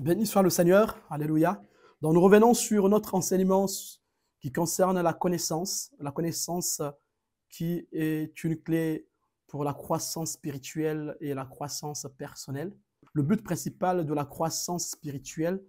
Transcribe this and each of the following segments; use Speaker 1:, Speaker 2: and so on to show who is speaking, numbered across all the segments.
Speaker 1: Béni soit le Seigneur, alléluia. Donc nous revenons sur notre enseignement qui concerne la connaissance qui est une clé pour la croissance spirituelle et la croissance personnelle. Le but principal de la croissance spirituelle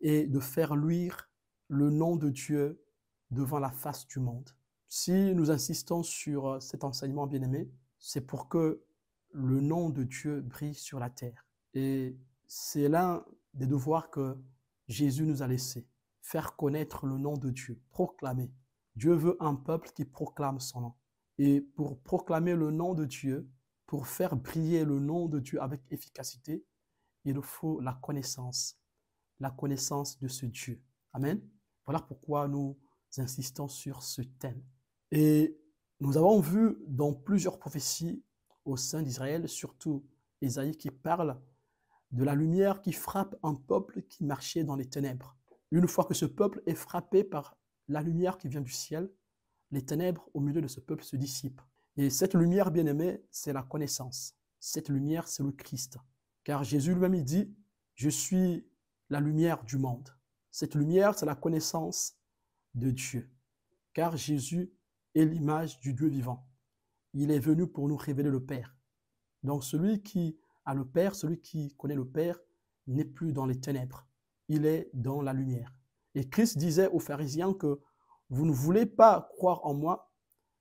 Speaker 1: est de faire luire le nom de Dieu devant la face du monde. Si nous insistons sur cet enseignement bien-aimé, c'est pour que le nom de Dieu brille sur la terre. Et c'est l'un des devoirs que Jésus nous a laissés. Faire connaître le nom de Dieu, proclamer. Dieu veut un peuple qui proclame son nom. Et pour proclamer le nom de Dieu, pour faire briller le nom de Dieu avec efficacité, il faut la connaissance de ce Dieu. Amen. Voilà pourquoi nous insistons sur ce thème. Et nous avons vu dans plusieurs prophéties au sein d'Israël, surtout Ésaïe, qui parle de la lumière qui frappe un peuple qui marchait dans les ténèbres. Une fois que ce peuple est frappé par la lumière qui vient du ciel, les ténèbres au milieu de ce peuple se dissipent. Et cette lumière, bien-aimée, c'est la connaissance. Cette lumière, c'est le Christ. Car Jésus lui-même, il dit, « Je suis la lumière du monde ». Cette lumière, c'est la connaissance de Dieu. Car Jésus est l'image du Dieu vivant. Il est venu pour nous révéler le Père. Donc celui qui a le Père, celui qui connaît le Père, n'est plus dans les ténèbres. Il est dans la lumière. Et Christ disait aux pharisiens que vous ne voulez pas croire en moi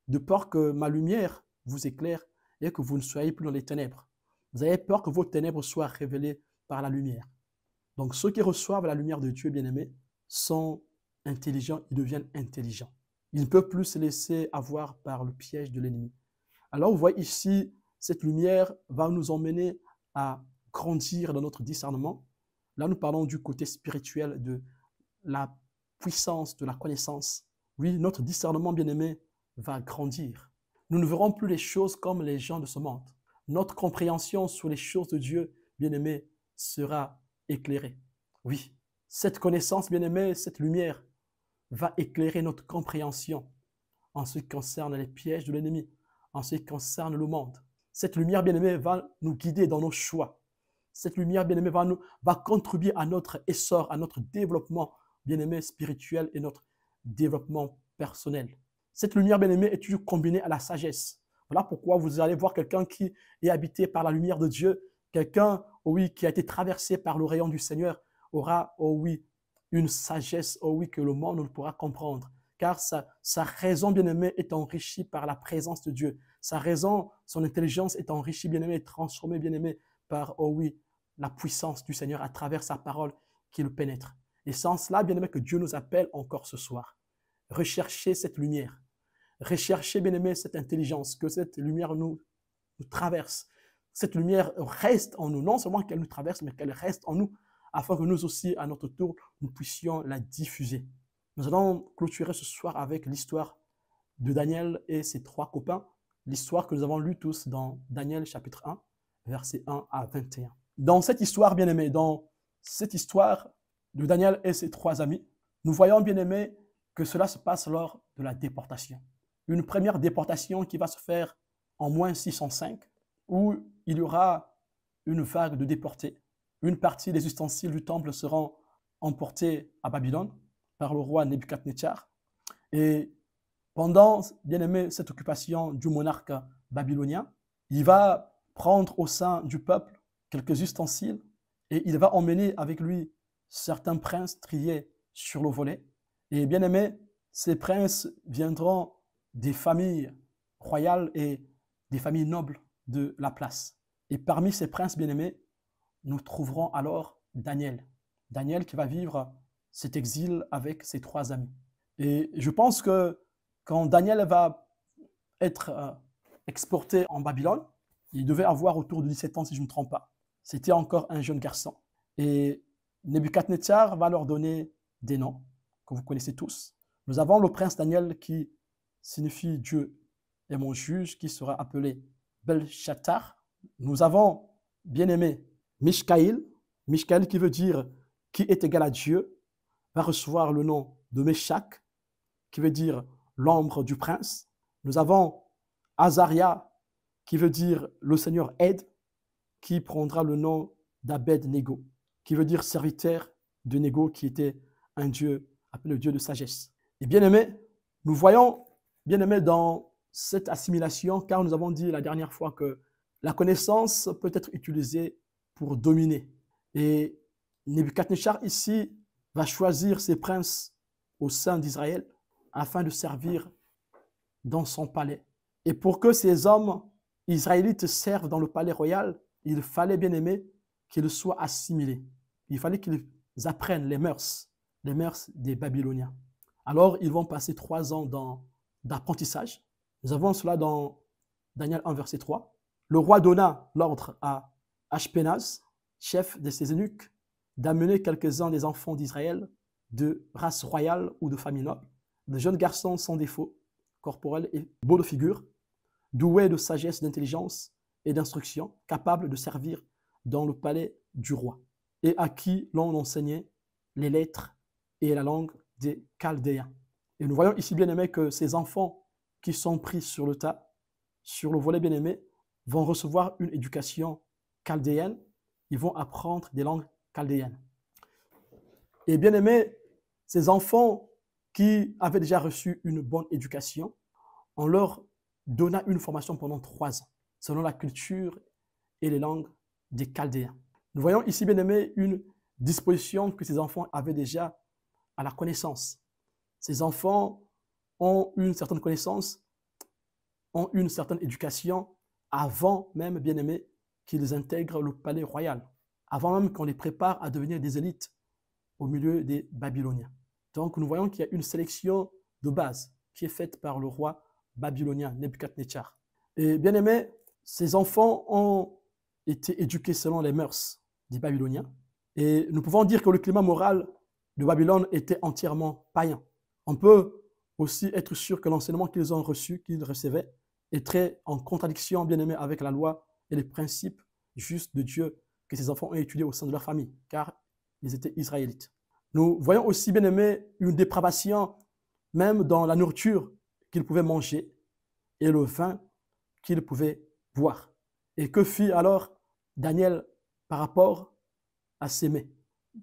Speaker 1: de peur que ma lumière vous éclaire et que vous ne soyez plus dans les ténèbres. Vous avez peur que vos ténèbres soient révélées par la lumière. Donc ceux qui reçoivent la lumière de Dieu, bien-aimé, sont intelligents, ils deviennent intelligents. Ils ne peuvent plus se laisser avoir par le piège de l'ennemi. Alors vous voyez ici, cette lumière va nous emmener à grandir dans notre discernement. Là, nous parlons du côté spirituel, de la puissance, de la connaissance. Oui, notre discernement, bien-aimé, va grandir. Nous ne verrons plus les choses comme les gens de ce monde. Notre compréhension sur les choses de Dieu, bien-aimé, sera éclairée. Oui, cette connaissance, bien-aimé, cette lumière va éclairer notre compréhension en ce qui concerne les pièges de l'ennemi, en ce qui concerne le monde. Cette lumière, bien-aimée, va nous guider dans nos choix. Cette lumière, bien-aimée, va contribuer à notre essor, à notre développement, bien-aimé, spirituel et notre développement personnel. Cette lumière, bien-aimée, est toujours combinée à la sagesse. Voilà pourquoi vous allez voir quelqu'un qui est habité par la lumière de Dieu, quelqu'un, oh oui, qui a été traversé par le rayon du Seigneur, aura, oh oui, une sagesse, oh oui, que le monde ne pourra comprendre. Car sa raison, bien-aimée, est enrichie par la présence de Dieu. Sa raison, son intelligence est enrichie, bien-aimée, transformée, bien-aimée, par, oh oui, la puissance du Seigneur à travers sa parole qui le pénètre. Et sans cela, bien-aimé, que Dieu nous appelle encore ce soir. Recherchez cette lumière. Recherchez, bien-aimé, cette intelligence, que cette lumière nous traverse. Cette lumière reste en nous, non seulement qu'elle nous traverse, mais qu'elle reste en nous, afin que nous aussi, à notre tour, nous puissions la diffuser. Nous allons clôturer ce soir avec l'histoire de Daniel et ses trois copains, l'histoire que nous avons lue tous dans Daniel chapitre 1, versets 1 à 21. Dans cette histoire, bien-aimé, dans cette histoire de Daniel et ses trois amis, nous voyons, bien-aimé, que cela se passe lors de la déportation. Une première déportation qui va se faire en moins 605, où il y aura une vague de déportés. Une partie des ustensiles du temple seront emportés à Babylone par le roi Nebuchadnezzar. Et pendant, bien aimé, cette occupation du monarque babylonien, il va prendre au sein du peuple quelques ustensiles et il va emmener avec lui certains princes triés sur le volet. Et bien aimé, ces princes viendront des familles royales et des familles nobles de la place. Et parmi ces princes bien-aimés, nous trouverons alors Daniel. Daniel qui va vivre cet exil avec ses trois amis. Et je pense que quand Daniel va être exporté en Babylone, il devait avoir autour de 17 ans si je ne me trompe pas. C'était encore un jeune garçon. Et Nebuchadnezzar va leur donner des noms que vous connaissez tous. Nous avons le prince Daniel qui signifie Dieu est mon juge, qui sera appelé Belshazzar. Nous avons, bien aimé, Mishkaïl qui veut dire qui est égal à Dieu, va recevoir le nom de Meshach, qui veut dire l'ombre du prince. Nous avons Azaria, qui veut dire le Seigneur aide, qui prendra le nom d'Abed-Nego. qui veut dire serviteur de Négo, qui était un dieu, appelé le dieu de sagesse. Et bien aimé, nous voyons, bien aimé, dans cette assimilation, car nous avons dit la dernière fois que la connaissance peut être utilisée pour dominer. Et Nebuchadnezzar ici va choisir ses princes au sein d'Israël afin de servir dans son palais. Et pour que ces hommes israélites servent dans le palais royal, il fallait, bien aimé, qu'ils soient assimilés. Il fallait qu'ils apprennent les mœurs des Babyloniens. Alors, ils vont passer 3 ans d'apprentissage. Nous avons cela dans Daniel 1, verset 3. Le roi donna l'ordre à Ashpenaz, chef de ses eunuques, d'amener quelques-uns des enfants d'Israël de race royale ou de famille noble, de jeunes garçons sans défaut, corporels et beaux de figure, doués de sagesse, d'intelligence et d'instruction, capables de servir dans le palais du roi, et à qui l'on enseignait les lettres et la langue des Chaldéens. Et nous voyons ici, bien aimé, que ces enfants qui sont pris sur le tas, sur le volet bien aimé, vont recevoir une éducation chaldéenne, ils vont apprendre des langues chaldéennes. Et bien aimé, ces enfants qui avaient déjà reçu une bonne éducation, on leur donna une formation pendant 3 ans, selon la culture et les langues des Chaldéens. Nous voyons ici, bien aimé, une disposition que ces enfants avaient déjà à la connaissance. Ces enfants ont une certaine connaissance, ont une certaine éducation avant même, bien aimé, qu'ils intègrent le palais royal, avant même qu'on les prépare à devenir des élites au milieu des Babyloniens. Donc nous voyons qu'il y a une sélection de base qui est faite par le roi babylonien Nebuchadnezzar. Et bien aimé, ces enfants ont été éduqués selon les mœurs des Babyloniens. Et nous pouvons dire que le climat moral de Babylone était entièrement païen. On peut aussi être sûr que l'enseignement qu'ils ont reçu, qu'ils recevaient, est très en contradiction, bien aimé, avec la loi et les principes justes de Dieu que ces enfants ont étudiés au sein de leur famille, car ils étaient israélites. Nous voyons aussi, bien aimé, une dépravation même dans la nourriture qu'ils pouvaient manger et le vin qu'ils pouvaient boire. Et que fit alors Daniel par rapport à ces mets?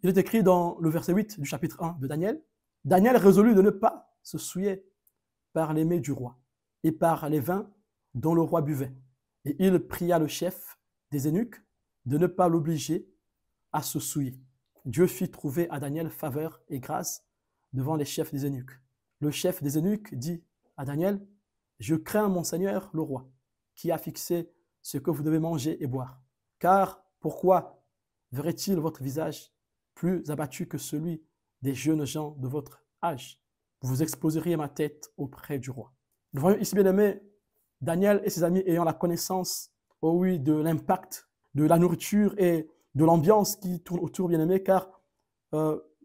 Speaker 1: Il est écrit dans le verset 8 du chapitre 1 de Daniel, « Daniel résolut de ne pas se souiller par les mets du roi et par les vins dont le roi buvait. Et il pria le chef des eunuques de ne pas l'obliger à se souiller. Dieu fit trouver à Daniel faveur et grâce devant les chefs des eunuques. Le chef des eunuques dit à Daniel, « Je crains mon Seigneur le roi, qui a fixé ce que vous devez manger et boire. Car pourquoi verrait-il votre visage plus abattu que celui des jeunes gens de votre âge? Vous exposeriez ma tête auprès du roi. » Nous voyons ici, bien aimé, Daniel et ses amis ayant la connaissance, oh oui, de l'impact de la nourriture et de l'ambiance qui tourne autour, bien aimé, car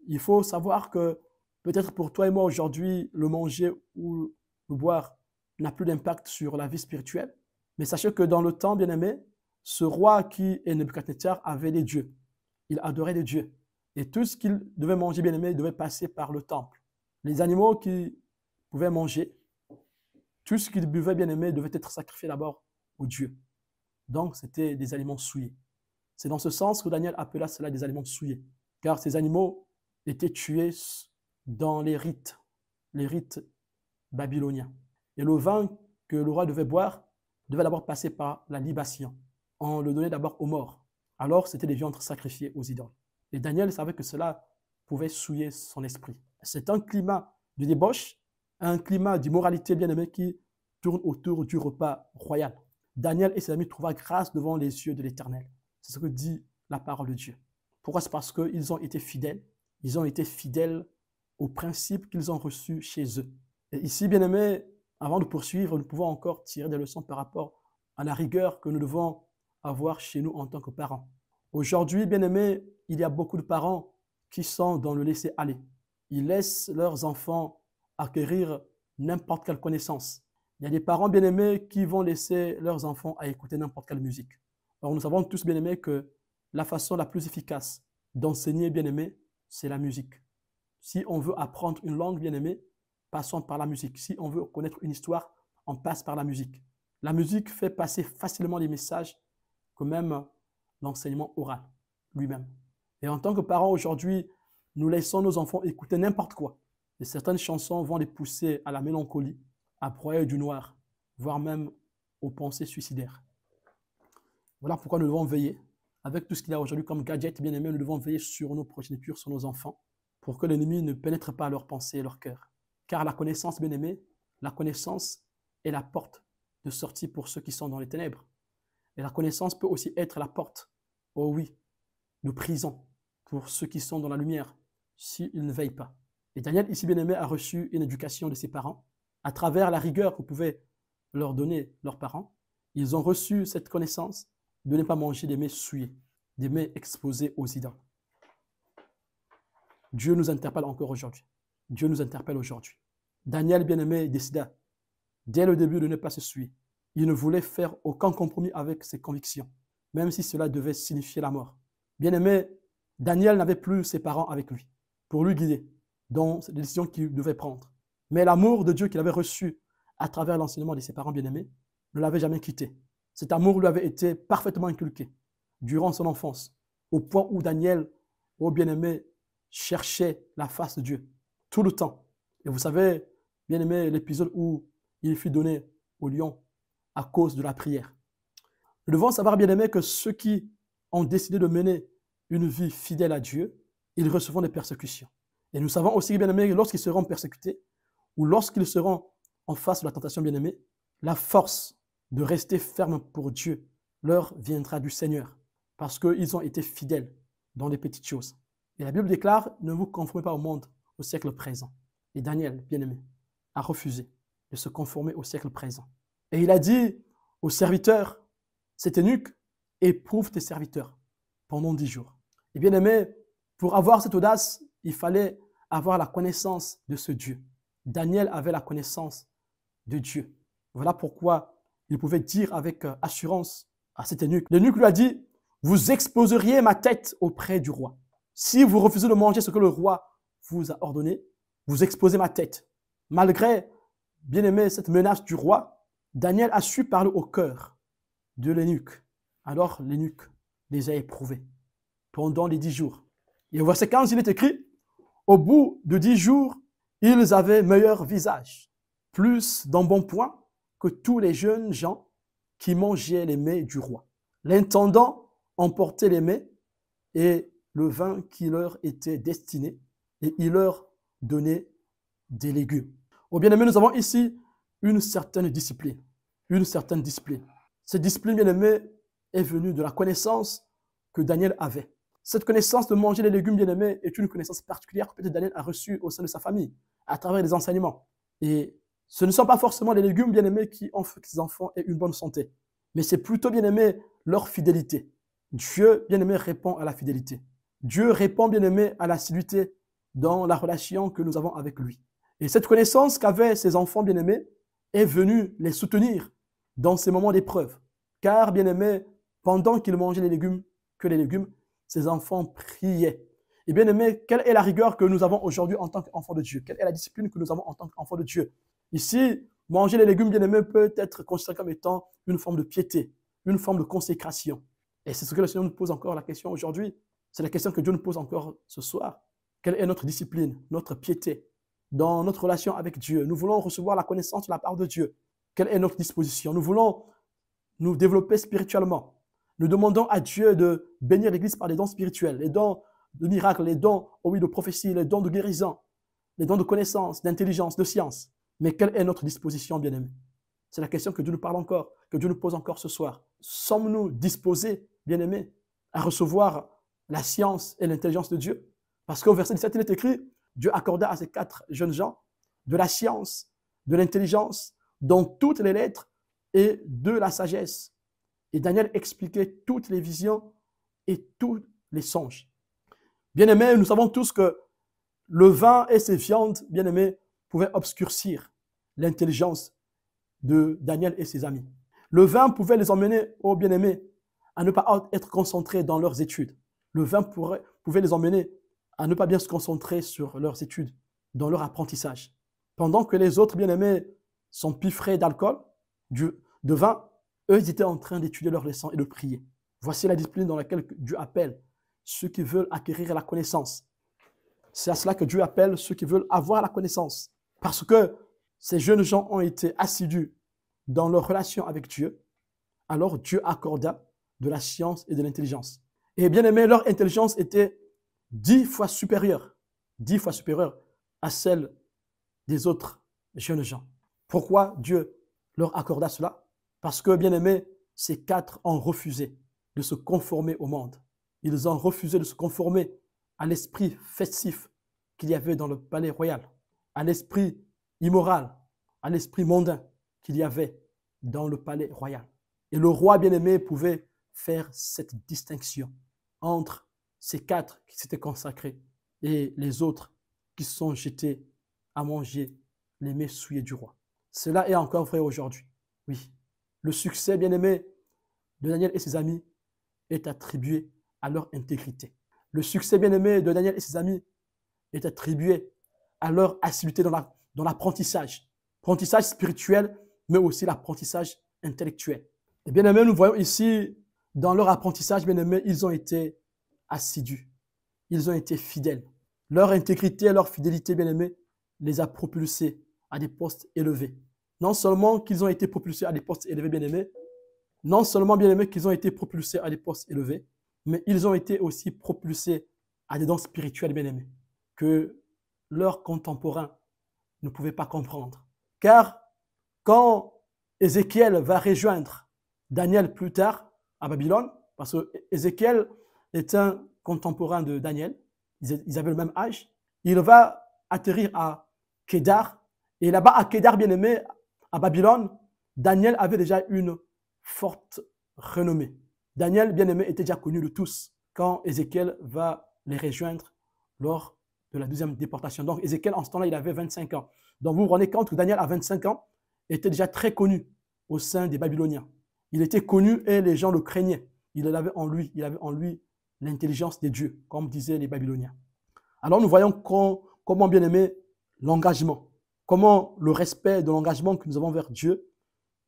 Speaker 1: il faut savoir que peut-être pour toi et moi aujourd'hui, le manger ou le boire n'a plus d'impact sur la vie spirituelle. Mais sachez que dans le temps, bien aimé, ce roi qui est Nebuchadnezzar avait des dieux. Il adorait des dieux. Et tout ce qu'il devait manger, bien aimé, devait passer par le temple. Les animaux qu'il pouvait manger, tout ce qu'il buvait, bien aimé, devait être sacrifié d'abord aux dieux. Donc, c'était des aliments souillés. C'est dans ce sens que Daniel appela cela des aliments souillés, car ces animaux étaient tués dans les rites babyloniens. Et le vin que le roi devait boire devait d'abord passer par la libation. On le donnait d'abord aux morts. Alors, c'était des viandes sacrifiées aux idoles. Et Daniel savait que cela pouvait souiller son esprit. C'est un climat de débauche, un climat d'immoralité, bien aimé, qui tourne autour du repas royal. Daniel et ses amis trouvèrent grâce devant les yeux de l'Éternel. C'est ce que dit la parole de Dieu. Pourquoi? C'est parce qu'ils ont été fidèles. Ils ont été fidèles aux principes qu'ils ont reçus chez eux. Et ici, bien aimé, avant de poursuivre, nous pouvons encore tirer des leçons par rapport à la rigueur que nous devons avoir chez nous en tant que parents. Aujourd'hui, bien aimé, il y a beaucoup de parents qui sont dans le laisser-aller. Ils laissent leurs enfants acquérir n'importe quelle connaissance. Il y a des parents bien-aimés qui vont laisser leurs enfants à écouter n'importe quelle musique. Alors nous savons tous, bien-aimés, que la façon la plus efficace d'enseigner, bien-aimés, c'est la musique. Si on veut apprendre une langue, bien-aimés, passons par la musique. Si on veut connaître une histoire, on passe par la musique. La musique fait passer facilement les messages que même l'enseignement oral lui-même. Et en tant que parents aujourd'hui, nous laissons nos enfants écouter n'importe quoi. Et certaines chansons vont les pousser à la mélancolie, à broyer du noir, voire même aux pensées suicidaires. Voilà pourquoi nous devons veiller. Avec tout ce qu'il y a aujourd'hui comme gadget, bien aimé, nous devons veiller sur nos progénitures, sur nos enfants, pour que l'ennemi ne pénètre pas leurs pensées et leur cœur. Car la connaissance, bien aimé, la connaissance est la porte de sortie pour ceux qui sont dans les ténèbres. Et la connaissance peut aussi être la porte, oh oui, de prison pour ceux qui sont dans la lumière, s'ils ne veillent pas. Et Daniel, ici bien aimé, a reçu une éducation de ses parents. À travers la rigueur que pouvaient leur donner leurs parents, ils ont reçu cette connaissance de ne pas manger des mets souillés, des mets exposés aux idoles. Dieu nous interpelle encore aujourd'hui. Dieu nous interpelle aujourd'hui. Daniel, bien aimé, décida dès le début de ne pas se souiller. Il ne voulait faire aucun compromis avec ses convictions, même si cela devait signifier la mort. Bien aimé, Daniel n'avait plus ses parents avec lui pour lui guider dans les décisions qu'il devait prendre. Mais l'amour de Dieu qu'il avait reçu à travers l'enseignement de ses parents bien-aimés ne l'avait jamais quitté. Cet amour lui avait été parfaitement inculqué durant son enfance, au point où Daniel, ô bien-aimé, cherchait la face de Dieu tout le temps. Et vous savez, bien-aimé, l'épisode où il fut donné au lion à cause de la prière. Nous devons savoir, bien-aimé, que ceux qui ont décidé de mener une vie fidèle à Dieu, ils recevront des persécutions. Et nous savons aussi, bien-aimé, que lorsqu'ils seront persécutés ou lorsqu'ils seront en face de la tentation, bien-aimé, la force de rester ferme pour Dieu leur viendra du Seigneur parce qu'ils ont été fidèles dans les petites choses. Et la Bible déclare, ne vous conformez pas au monde, au siècle présent. Et Daniel, bien-aimé, a refusé de se conformer au siècle présent. Et il a dit aux serviteurs, cet eunuque, éprouve tes serviteurs pendant 10 jours. Et bien-aimé, pour avoir cette audace, il fallait avoir la connaissance de ce Dieu. Daniel avait la connaissance de Dieu. Voilà pourquoi il pouvait dire avec assurance à cet eunuque. L'eunuque lui a dit, vous exposeriez ma tête auprès du roi. Si vous refusez de manger ce que le roi vous a ordonné, vous exposez ma tête. Malgré, bien aimé, cette menace du roi, Daniel a su parler au cœur de l'eunuque. Alors l'eunuque les a éprouvés pendant les 10 jours. Et au verset 15, il est écrit, au bout de 10 jours, ils avaient meilleur visage, plus d'embonpoint que tous les jeunes gens qui mangeaient les mets du roi. L'intendant emportait les mets et le vin qui leur était destiné, et il leur donnait des légumes. Au bien-aimé, nous avons ici une certaine discipline. Une certaine discipline. Cette discipline, bien-aimé, est venue de la connaissance que Daniel avait. Cette connaissance de manger les légumes, bien-aimé, est une connaissance particulière que peut-être Daniel a reçue au sein de sa famille, à travers les enseignements. Et ce ne sont pas forcément les légumes, bien-aimés, qui ont fait que ces enfants aient une bonne santé, mais c'est plutôt, bien-aimé, leur fidélité. Dieu, bien-aimé, répond à la fidélité. Dieu répond, bien-aimé, à l'assiduité dans la relation que nous avons avec lui. Et cette connaissance qu'avaient ces enfants, bien-aimés, est venue les soutenir dans ces moments d'épreuve. Car, bien-aimé, pendant qu'ils mangeaient les légumes, ces enfants priaient. Et bien-aimé, quelle est la rigueur que nous avons aujourd'hui en tant qu'enfants de Dieu? Quelle est la discipline que nous avons en tant qu'enfants de Dieu? Ici, manger les légumes, bien-aimé, peut être considéré comme étant une forme de piété, une forme de consécration. Et c'est ce que le Seigneur nous pose encore la question aujourd'hui. C'est la question que Dieu nous pose encore ce soir. Quelle est notre discipline, notre piété dans notre relation avec Dieu? Nous voulons recevoir la connaissance de la part de Dieu. Quelle est notre disposition? Nous voulons nous développer spirituellement. Nous demandons à Dieu de bénir l'Église par les dons spirituels, les dons de miracles, les dons, de prophétie, les dons de guérison, les dons de connaissance, d'intelligence, de science. Mais quelle est notre disposition, bien-aimés? C'est la question que Dieu nous parle encore, que Dieu nous pose encore ce soir. Sommes-nous disposés, bien-aimés, à recevoir la science et l'intelligence de Dieu? Parce qu'au verset 17, il est écrit, Dieu accorda à ces 4 jeunes gens de la science, de l'intelligence, dans toutes les lettres et de la sagesse. Et Daniel expliquait toutes les visions et tous les songes. Bien-aimés, nous savons tous que le vin et ses viandes, bien-aimés, pouvaient obscurcir l'intelligence de Daniel et ses amis. Le vin pouvait les emmener, aux bien-aimés, à ne pas être concentrés dans leurs études. Le vin pouvait les emmener à ne pas bien se concentrer sur leurs études, dans leur apprentissage. Pendant que les autres, bien-aimés, s'empiffraient d'alcool, de vin, eux, ils étaient en train d'étudier leurs leçons et de prier. Voici la discipline dans laquelle Dieu appelle ceux qui veulent acquérir la connaissance. C'est à cela que Dieu appelle ceux qui veulent avoir la connaissance. Parce que ces jeunes gens ont été assidus dans leur relation avec Dieu, alors Dieu accorda de la science et de l'intelligence. Et bien aimé, leur intelligence était 10 fois supérieure à celle des autres jeunes gens. Pourquoi Dieu leur accorda cela? Parce que, bien aimé, ces 4 ont refusé de se conformer au monde. Ils ont refusé de se conformer à l'esprit festif qu'il y avait dans le palais royal, à l'esprit immoral, à l'esprit mondain qu'il y avait dans le palais royal. Et le roi bien-aimé pouvait faire cette distinction entre ces 4 qui s'étaient consacrés et les autres qui se sont jetés à manger les mets souillés du roi. Cela est encore vrai aujourd'hui. Oui, le succès bien-aimé de Daniel et ses amis est attribué à leur intégrité. Le succès bien-aimé de Daniel et ses amis est attribué à leur assiduité dans l'apprentissage. Apprentissage spirituel, mais aussi l'apprentissage intellectuel. Et bien aimé, nous voyons ici, dans leur apprentissage, bien aimé, ils ont été assidus. Ils ont été fidèles. Leur intégrité, leur fidélité, bien aimé, les a propulsés à des postes élevés. Non seulement qu'ils ont été propulsés à des postes élevés, bien aimé, non seulement, bien aimé, qu'ils ont été propulsés à des postes élevés, mais ils ont été aussi propulsés à des dons spirituels, bien aimés, que leurs contemporains ne pouvaient pas comprendre. Car quand Ézéchiel va rejoindre Daniel plus tard à Babylone, parce que Ézéchiel est un contemporain de Daniel, ils avaient le même âge, il va atterrir à Kédar, et là-bas à Kédar, bien aimé, à Babylone, Daniel avait déjà une forte renommée. Daniel, bien aimé, était déjà connu de tous quand Ézéchiel va les rejoindre lors de la deuxième déportation. Donc Ézéchiel, en ce temps-là, il avait 25 ans. Donc vous vous rendez compte que Daniel, à 25 ans, était déjà très connu au sein des Babyloniens. Il était connu et les gens le craignaient. Il avait en lui l'intelligence des dieux, comme disaient les Babyloniens. Alors nous voyons comment, bien aimé, l'engagement, comment le respect de l'engagement que nous avons vers Dieu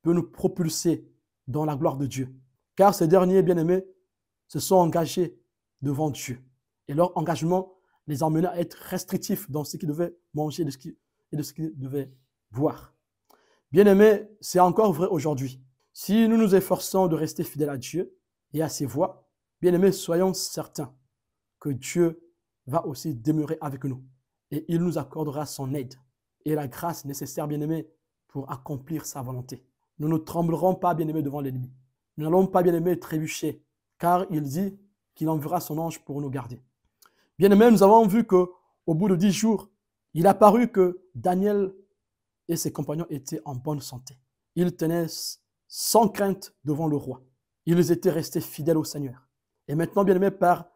Speaker 1: peut nous propulser dans la gloire de Dieu. Car ces derniers, bien aimés, se sont engagés devant Dieu. Et leur engagement les a emmenés à être restrictifs dans ce qu'ils devaient manger et de ce qu'ils devaient boire. Bien aimés, c'est encore vrai aujourd'hui. Si nous nous efforçons de rester fidèles à Dieu et à ses voies, bien aimés, soyons certains que Dieu va aussi demeurer avec nous et il nous accordera son aide et la grâce nécessaire, bien aimés, pour accomplir sa volonté. Nous ne tremblerons pas, bien aimés, devant l'ennemi. Nous n'allons pas, bien aimés, trébucher, car il dit qu'il enverra son ange pour nous garder. Bien aimés, nous avons vu qu'au bout de 10 jours, il a paru que Daniel et ses compagnons étaient en bonne santé. Ils tenaient sans crainte devant le roi. Ils étaient restés fidèles au Seigneur. Et maintenant, bien aimés, par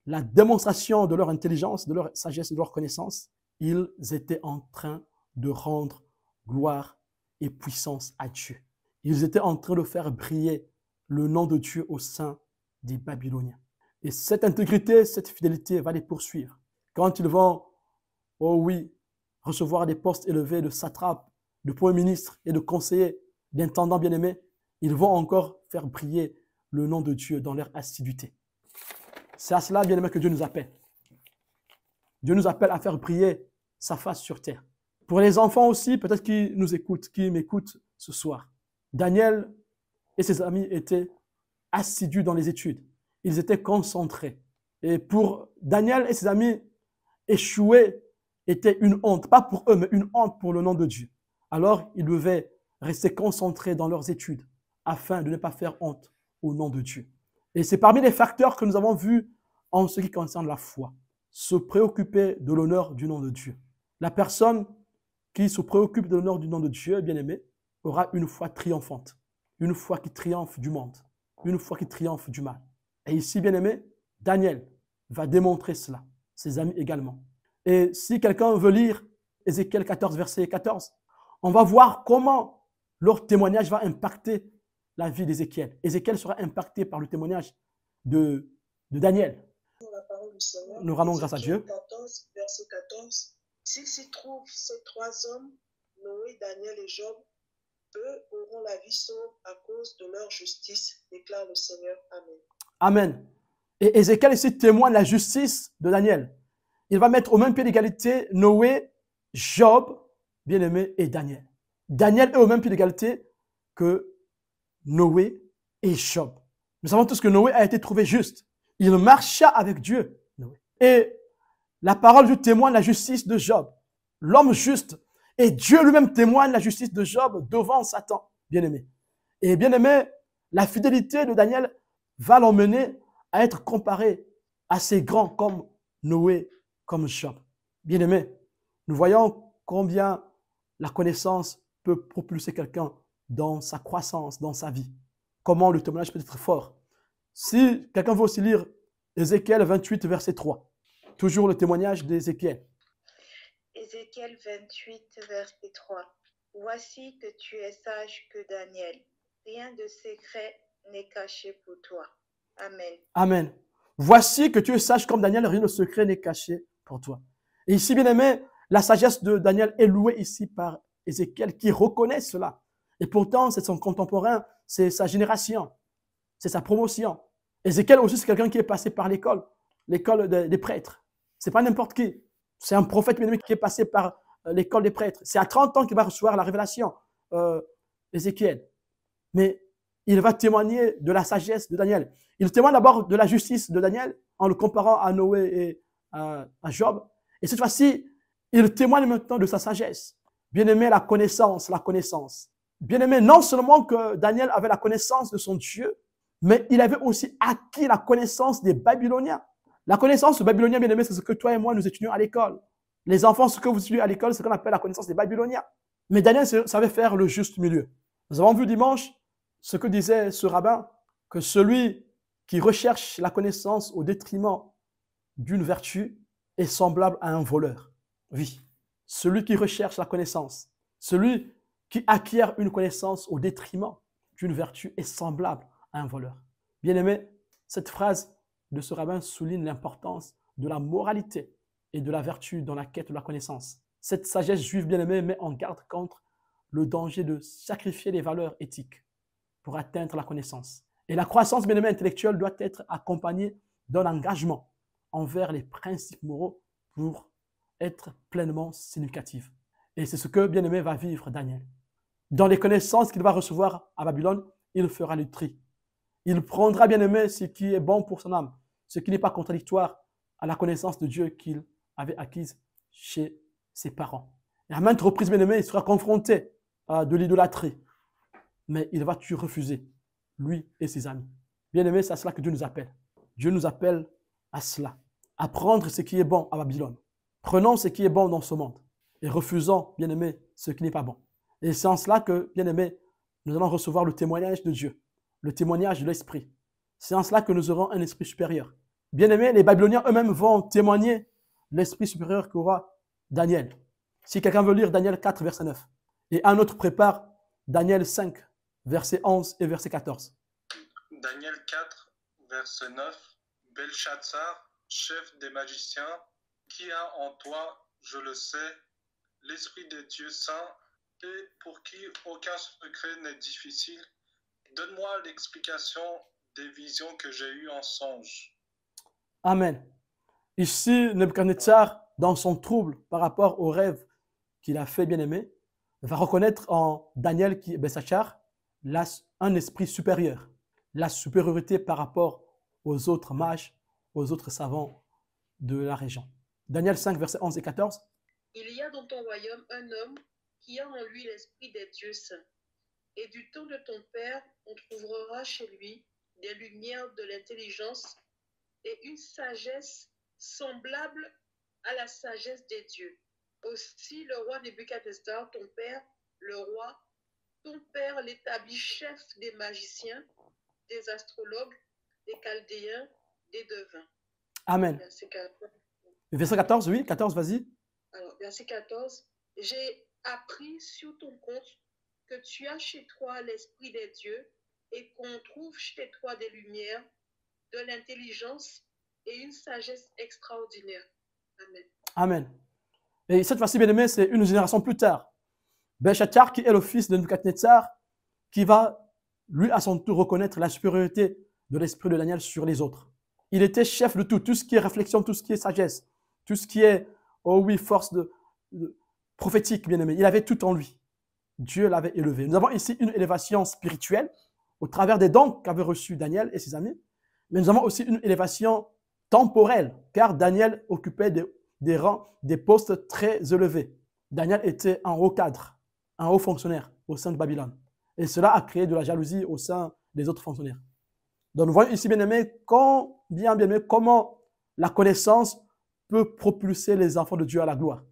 Speaker 1: la démonstration de leur intelligence, de leur sagesse, de leur connaissance, ils étaient en train de rendre gloire et puissance à Dieu. Ils étaient en train de faire briller le nom de Dieu au sein des Babyloniens. Et cette intégrité, cette fidélité va les poursuivre. Quand ils vont, oh oui, recevoir des postes élevés de satrape, de premier ministre et de conseiller, d'intendant bien-aimé, ils vont encore faire briller le nom de Dieu dans leur assiduité. C'est à cela, bien-aimé, que Dieu nous appelle. Dieu nous appelle à faire briller sa face sur terre. Pour les enfants aussi, peut-être qui nous écoutent, qui m'écoutent ce soir, Daniel et ses amis étaient assidus dans les études. Ils étaient concentrés. Et pour Daniel et ses amis, échouer était une honte, pas pour eux, mais une honte pour le nom de Dieu. Alors, ils devaient rester concentrés dans leurs études afin de ne pas faire honte au nom de Dieu. Et c'est parmi les facteurs que nous avons vus en ce qui concerne la foi. Se préoccuper de l'honneur du nom de Dieu. La personne qui se préoccupe de l'honneur du nom de Dieu, bien aimé, aura une foi triomphante. Une foi qui triomphe du monde. Une foi qui triomphe du mal. Et ici, bien aimé, Daniel va démontrer cela. Ses amis également. Et si quelqu'un veut lire Ézéchiel 14, verset 14, on va voir comment leur témoignage va impacter la vie d'Ézéchiel. Ézéchiel sera impacté par le témoignage de Daniel. Nous rendons grâce à Dieu.
Speaker 2: 14, verset 14. S'il s'y trouve ces 3 hommes, Noé, Daniel et Job, eux auront la vie sauve à cause de leur justice, déclare le Seigneur. Amen.
Speaker 1: Amen. Et Ézéchiel ici témoigne la justice de Daniel. Il va mettre au même pied d'égalité Noé, Job, bien-aimé, et Daniel. Daniel est au même pied d'égalité que Noé et Job. Nous savons tous que Noé a été trouvé juste. Il marcha avec Dieu. Noé. Et la parole de Dieu témoigne la justice de Job, l'homme juste. Et Dieu lui-même témoigne la justice de Job devant Satan, bien-aimé. Et bien-aimé, la fidélité de Daniel va l'emmener à être comparé à ces grands comme Noé, comme Job. Bien-aimé, nous voyons combien la connaissance peut propulser quelqu'un dans sa croissance, dans sa vie. Comment le témoignage peut être fort. Si quelqu'un veut aussi lire Ézéchiel 28, verset 3, toujours le témoignage d'Ézéchiel.
Speaker 3: Ézéchiel 28, verset 3. Voici que tu es sage que Daniel. Rien de secret n'est caché pour toi. Amen.
Speaker 1: Amen. Voici que tu es sage comme Daniel, rien de secret n'est caché pour toi. Et ici, bien aimé, la sagesse de Daniel est louée ici par Ézéchiel qui reconnaît cela. Et pourtant, c'est son contemporain, c'est sa génération, c'est sa promotion. Ézéchiel aussi, c'est quelqu'un qui est passé par l'école des prêtres. C'est pas n'importe qui. C'est un prophète bien aimé qui est passé par l'école des prêtres. C'est à 30 ans qu'il va recevoir la révélation, Ézéchiel. Mais il va témoigner de la sagesse de Daniel. Il témoigne d'abord de la justice de Daniel en le comparant à Noé et à Job. Et cette fois-ci, il témoigne maintenant de sa sagesse. Bien-aimé, la connaissance, la connaissance. Bien-aimé, non seulement que Daniel avait la connaissance de son Dieu, mais il avait aussi acquis la connaissance des Babyloniens. La connaissance des Babyloniens, bien-aimé, c'est ce que toi et moi, nous étudions à l'école. Les enfants, ce que vous étudiez à l'école, c'est ce qu'on appelle la connaissance des Babyloniens. Mais Daniel savait faire le juste milieu. Nous avons vu dimanche ce que disait ce rabbin, que celui qui recherche la connaissance au détriment d'une vertu est semblable à un voleur. Oui, celui qui recherche la connaissance, celui qui acquiert une connaissance au détriment d'une vertu est semblable à un voleur. Bien-aimé, cette phrase de ce rabbin souligne l'importance de la moralité et de la vertu dans la quête de la connaissance. Cette sagesse juive bien-aimée met en garde contre le danger de sacrifier les valeurs éthiques pour atteindre la connaissance. Et la croissance bien-aimée intellectuelle doit être accompagnée d'un engagement envers les principes moraux pour être pleinement significative. Et c'est ce que bien-aimé va vivre Daniel. Dans les connaissances qu'il va recevoir à Babylone, il fera le tri. Il prendra bien-aimé ce qui est bon pour son âme, ce qui n'est pas contradictoire à la connaissance de Dieu qu'il avait acquise chez ses parents. Et à maintes reprises, bien-aimé, il sera confronté à de l'idolâtrie. Mais il va tout refuser, lui et ses amis. Bien-aimé, c'est à cela que Dieu nous appelle. Dieu nous appelle à cela, à prendre ce qui est bon à Babylone. Prenons ce qui est bon dans ce monde et refusons, bien-aimé, ce qui n'est pas bon. Et c'est en cela que, bien-aimé, nous allons recevoir le témoignage de Dieu, le témoignage de l'Esprit. C'est en cela que nous aurons un esprit supérieur. Bien-aimés, les Babyloniens eux-mêmes vont témoigner l'esprit supérieur qu'aura Daniel. Si quelqu'un veut lire Daniel 4, verset 9. Et un autre prépare Daniel 5, verset 11 et verset 14.
Speaker 4: Daniel 4, verset 9. Belshazzar, chef des magiciens, qui a en toi, je le sais, l'esprit des dieux saints, et pour qui aucun secret n'est difficile, donne-moi l'explication des visions que j'ai eues en songe.
Speaker 1: Amen. Ici, Nebuchadnezzar, dans son trouble par rapport au rêve qu'il a fait, bien-aimé, va reconnaître en Daniel, Belshazzar, un esprit supérieur, la supériorité par rapport aux autres mages, aux autres savants de la région. Daniel 5, versets 11 et 14.
Speaker 2: Il y a dans ton royaume un homme qui a en lui l'esprit des dieux saints. Et du temps de ton père, on trouvera chez lui des lumières de l'intelligence et une sagesse semblable à la sagesse des dieux. Aussi, le roi Nebuchadnezzar, ton père, le roi, ton père l'établit chef des magiciens, des astrologues, des chaldéens, des devins.
Speaker 1: Amen. Verset 14, oui, 14, vas-y.
Speaker 2: Alors, verset 14. J'ai appris sur ton compte que tu as chez toi l'esprit des dieux et qu'on trouve chez toi des lumières, de l'intelligence et une sagesse extraordinaire. Amen.
Speaker 1: Amen. Et cette fois-ci, bien aimé, c'est une génération plus tard. Belshazzar, qui est le fils de Nebuchadnezzar, qui va, lui, à son tour, reconnaître la supériorité de l'esprit de Daniel sur les autres. il était chef de tout. Tout ce qui est réflexion, tout ce qui est sagesse, tout ce qui est, oh oui, force prophétique, bien aimé. Il avait tout en lui. Dieu l'avait élevé. Nous avons ici une élévation spirituelle au travers des dons qu'avaient reçus Daniel et ses amis. Mais nous avons aussi une élévation temporelle, car Daniel occupait des rangs, des postes très élevés. Daniel était un haut cadre, un haut fonctionnaire au sein de Babylone. Et cela a créé de la jalousie au sein des autres fonctionnaires. Donc nous voyons ici, bien-aimés, comment la connaissance peut propulser les enfants de Dieu à la gloire.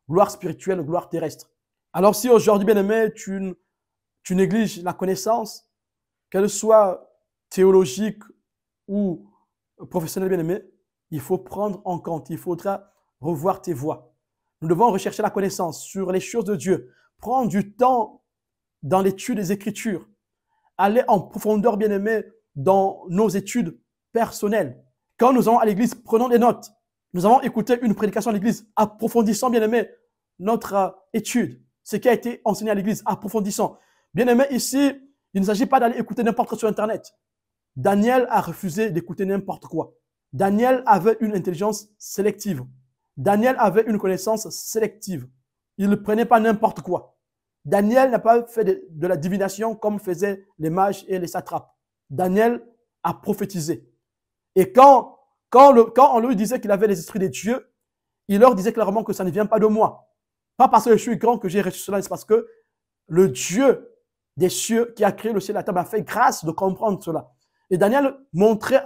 Speaker 1: Gloire spirituelle, gloire terrestre. Alors si aujourd'hui, bien-aimé, tu négliges la connaissance, qu'elle soit théologique ou professionnelle, bien-aimé, il faut prendre en compte, il faudra revoir tes voies. Nous devons rechercher la connaissance sur les choses de Dieu, prendre du temps dans l'étude des Écritures, aller en profondeur, bien-aimé, dans nos études personnelles. Quand nous allons à l'église, prenons des notes. Nous avons écouté une prédication à l'église, approfondissons, bien-aimé, notre étude, ce qui a été enseigné à l'église, approfondissons. Bien-aimé, ici, il ne s'agit pas d'aller écouter n'importe quoi sur Internet. Daniel a refusé d'écouter n'importe quoi. Daniel avait une intelligence sélective. Daniel avait une connaissance sélective. Il ne prenait pas n'importe quoi. Daniel n'a pas fait de la divination comme faisaient les mages et les satrapes. Daniel a prophétisé. Et quand on lui disait qu'il avait les esprits des dieux, il leur disait clairement que ça ne vient pas de moi. Pas parce que je suis grand que j'ai reçu cela, c'est parce que le Dieu des cieux qui a créé le ciel et la terre m'a fait grâce de comprendre cela. Et Daniel montrait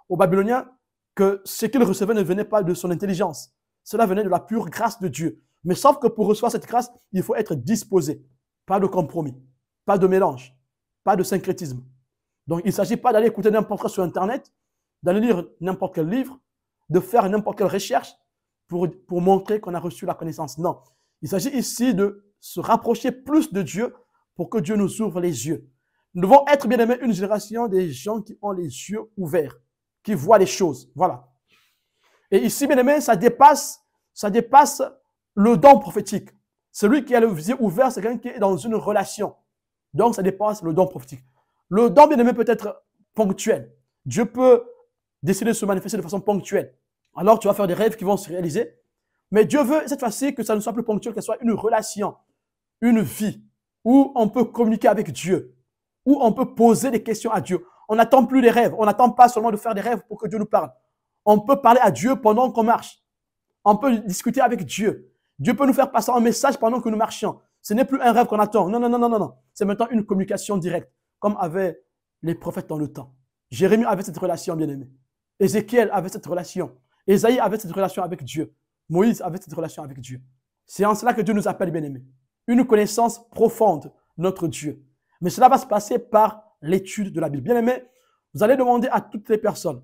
Speaker 1: aux Babyloniens que ce qu'il recevait ne venait pas de son intelligence. Cela venait de la pure grâce de Dieu. Mais sauf que pour recevoir cette grâce, il faut être disposé. Pas de compromis, pas de mélange, pas de syncrétisme. Donc, il ne s'agit pas d'aller écouter n'importe quoi sur Internet, d'aller lire n'importe quel livre, de faire n'importe quelle recherche pour montrer qu'on a reçu la connaissance. Non. Il s'agit ici de se rapprocher plus de Dieu pour que Dieu nous ouvre les yeux. Nous devons être, bien aimés, une génération des gens qui ont les yeux ouverts, qui voient les choses. Voilà. Et ici, bien aimés, ça dépasse le don prophétique. Celui qui a les yeux ouverts, c'est quelqu'un qui est dans une relation. Donc, ça dépasse le don prophétique. Le don, bien aimé, peut être ponctuel. Dieu peut décider de se manifester de façon ponctuelle. Alors, tu vas faire des rêves qui vont se réaliser. Mais Dieu veut, cette fois-ci, que ça ne soit plus ponctuel, que ce soit une relation, une vie, où on peut communiquer avec Dieu, où on peut poser des questions à Dieu. On n'attend plus des rêves. On n'attend pas seulement de faire des rêves pour que Dieu nous parle. On peut parler à Dieu pendant qu'on marche. On peut discuter avec Dieu. Dieu peut nous faire passer un message pendant que nous marchions. Ce n'est plus un rêve qu'on attend. Non, non, non, non, non, non. C'est maintenant une communication directe, comme avaient les prophètes dans le temps. Jérémie avait cette relation, bien-aimé. Ézéchiel avait cette relation. Ésaïe avait cette relation avec Dieu. Moïse avait cette relation avec Dieu. C'est en cela que Dieu nous appelle, bien-aimés. Une connaissance profonde de notre Dieu. Mais cela va se passer par l'étude de la Bible. Bien-aimés, vous allez demander à toutes les personnes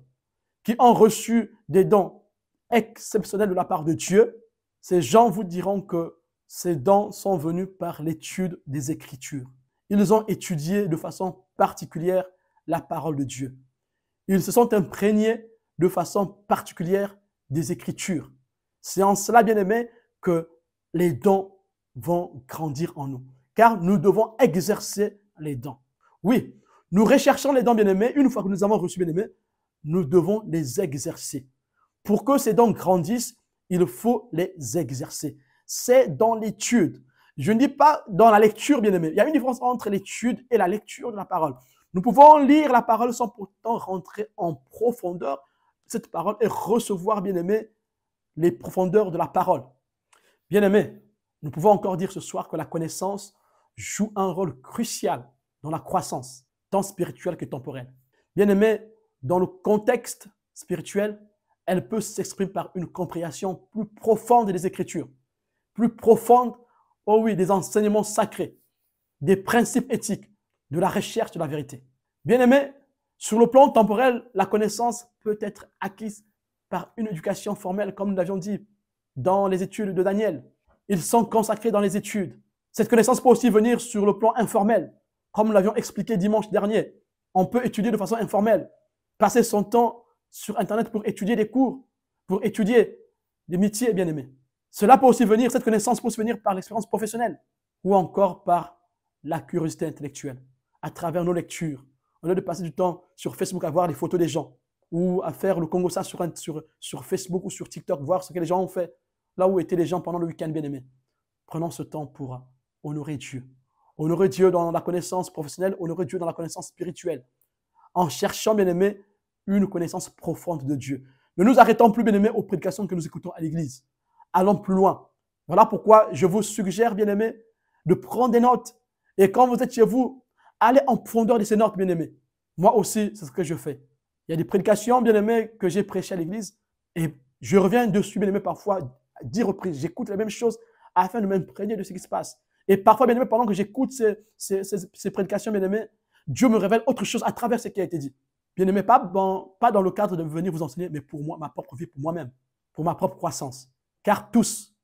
Speaker 1: qui ont reçu des dons exceptionnels de la part de Dieu, ces gens vous diront que ces dons sont venus par l'étude des Écritures. Ils ont étudié de façon particulière la parole de Dieu. Ils se sont imprégnés de façon particulière des Écritures. C'est en cela, bien-aimés, que les dons vont grandir en nous. Car nous devons exercer les dons. Oui, nous recherchons les dons, bien-aimés. Une fois que nous avons reçu, bien-aimés, nous devons les exercer. Pour que ces dons grandissent, il faut les exercer. C'est dans l'étude. Je ne dis pas dans la lecture, bien-aimé. Il y a une différence entre l'étude et la lecture de la parole. Nous pouvons lire la parole sans pourtant rentrer en profondeur de cette parole et recevoir, bien-aimé, les profondeurs de la parole. Bien-aimé, nous pouvons encore dire ce soir que la connaissance joue un rôle crucial dans la croissance, tant spirituelle que temporelle. Bien-aimé, dans le contexte spirituel, elle peut s'exprimer par une compréhension plus profonde des Écritures, plus profonde, oh oui, des enseignements sacrés, des principes éthiques, de la recherche de la vérité. Bien-aimé, sur le plan temporel, la connaissance peut être acquise par une éducation formelle, comme nous l'avions dit dans les études de Daniel. Ils sont consacrés dans les études. Cette connaissance peut aussi venir sur le plan informel, comme nous l'avions expliqué dimanche dernier. On peut étudier de façon informelle, passer son temps sur Internet pour étudier des cours, pour étudier des métiers, bien-aimés. Cela peut aussi venir, cette connaissance peut aussi venir par l'expérience professionnelle ou encore par la curiosité intellectuelle, à travers nos lectures. Au lieu de passer du temps sur Facebook à voir les photos des gens, ou à faire le Congo ça sur Facebook ou sur TikTok, voir ce que les gens ont fait, là où étaient les gens pendant le week-end, bien-aimés. Prenons ce temps pour honorer Dieu. Honorer Dieu dans la connaissance professionnelle, honorer Dieu dans la connaissance spirituelle. En cherchant, bien-aimés, une connaissance profonde de Dieu. Ne nous arrêtons plus, bien-aimés, aux prédications que nous écoutons à l'église. Allons plus loin. Voilà pourquoi je vous suggère, bien-aimés, de prendre des notes. Et quand vous êtes chez vous, allez en profondeur de ces notes, bien-aimés. Moi aussi, c'est ce que je fais. Il y a des prédications, bien-aimés, que j'ai prêchées à l'église et je reviens dessus, bien-aimés, parfois 10 reprises. J'écoute les mêmes choses afin de m'imprégner de ce qui se passe. Et parfois, bien-aimés, pendant que j'écoute ces prédications, bien-aimés, Dieu me révèle autre chose à travers ce qui a été dit. Bien-aimés, pas dans le cadre de venir vous enseigner, mais pour moi, ma propre vie, pour moi-même, pour ma propre croissance. Car tous,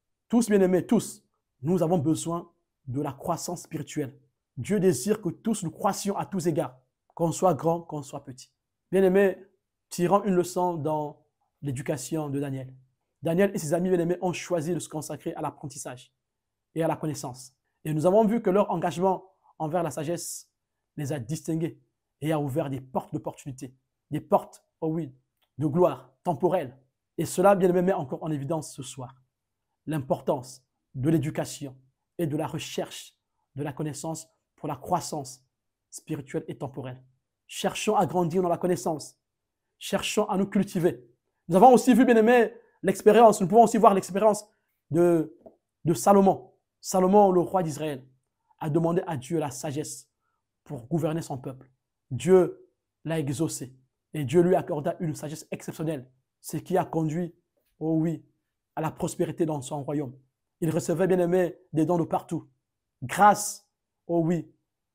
Speaker 1: bien-aimés, tous, nous avons besoin de la croissance spirituelle. Dieu désire que tous nous croissions à tous égards, qu'on soit grand, qu'on soit petit. Bien-aimés, tirant une leçon dans l'éducation de Daniel. Daniel et ses amis bien-aimés ont choisi de se consacrer à l'apprentissage et à la connaissance. Et nous avons vu que leur engagement envers la sagesse les a distingués et a ouvert des portes d'opportunité, des portes, oh oui, de gloire temporelle. Et cela, bien-aimés, met encore en évidence ce soir l'importance de l'éducation et de la recherche de la connaissance pour la croissance spirituelle et temporelle. Cherchons à grandir dans la connaissance. Cherchons à nous cultiver. Nous avons aussi vu, bien-aimés, l'expérience. Nous pouvons aussi voir l'expérience de Salomon. Salomon, le roi d'Israël, a demandé à Dieu la sagesse pour gouverner son peuple. Dieu l'a exaucé et Dieu lui accorda une sagesse exceptionnelle, ce qui a conduit, oh oui, à la prospérité dans son royaume. Il recevait, bien aimé, des dons de partout, grâce, oh oui,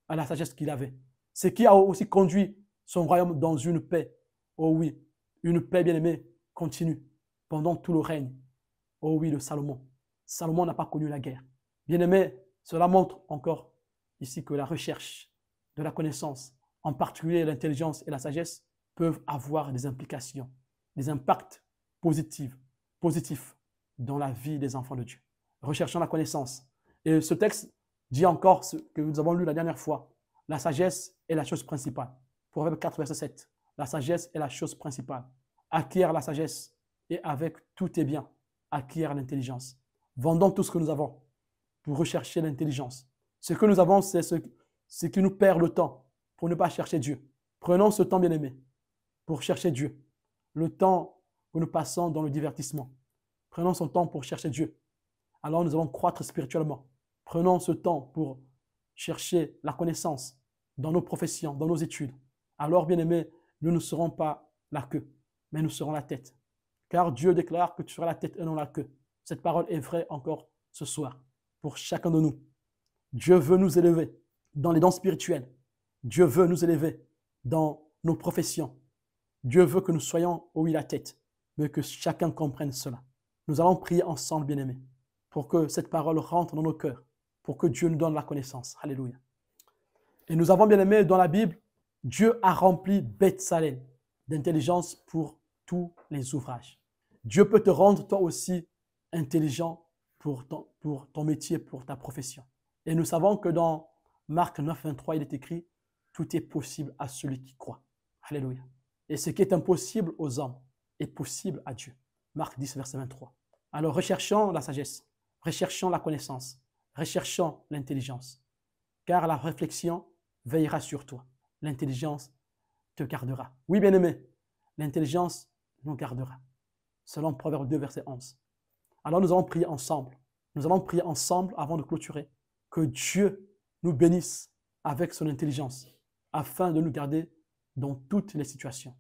Speaker 1: à la sagesse qu'il avait. Ce qui a aussi conduit son royaume dans une paix, oh oui, une paix, bien aimé, continue pendant tout le règne, oh oui, de Salomon. Salomon n'a pas connu la guerre. Bien aimé, cela montre encore ici que la recherche de la connaissance, en particulier l'intelligence et la sagesse, peuvent avoir des implications, des impacts positifs dans la vie des enfants de Dieu. Recherchons la connaissance. Et ce texte dit encore ce que nous avons lu la dernière fois. La sagesse est la chose principale. Proverbe 4, verset 7. La sagesse est la chose principale. Acquiert la sagesse et avec tous tes biens, acquiert l'intelligence. Vendons tout ce que nous avons pour rechercher l'intelligence. Ce que nous avons, c'est ce qui nous perd le temps pour ne pas chercher Dieu. Prenons ce temps, bien-aimé, pour chercher Dieu. Le temps que nous passons dans le divertissement. Prenons ce temps pour chercher Dieu. Alors nous allons croître spirituellement. Prenons ce temps pour chercher la connaissance dans nos professions, dans nos études. Alors, bien-aimé, nous ne serons pas la queue, mais nous serons la tête. Car Dieu déclare que tu seras la tête et non la queue. Cette parole est vraie encore ce soir pour chacun de nous. Dieu veut nous élever dans les dons spirituels. Dieu veut nous élever dans nos professions. Dieu veut que nous soyons, oui, la tête, mais que chacun comprenne cela. Nous allons prier ensemble, bien-aimés, pour que cette parole rentre dans nos cœurs, pour que Dieu nous donne la connaissance. Alléluia. Et nous avons, bien-aimés, dans la Bible, Dieu a rempli Beth-Salem d'intelligence pour tous les ouvrages. Dieu peut te rendre toi aussi intelligent pour ton métier, pour ta profession. Et nous savons que dans Marc 9, 23, il est écrit « Tout est possible à celui qui croit ». Alléluia. Et ce qui est impossible aux hommes est possible à Dieu. Marc 10, verset 23. Alors recherchons la sagesse, recherchons la connaissance, recherchons l'intelligence. Car la réflexion veillera sur toi. L'intelligence te gardera. Oui, bien-aimé, l'intelligence nous gardera. Selon Proverbe 2, verset 11. Alors nous allons prier ensemble. Nous allons prier ensemble avant de clôturer. Que Dieu nous bénisse avec son intelligence afin de nous garder dans toutes les situations.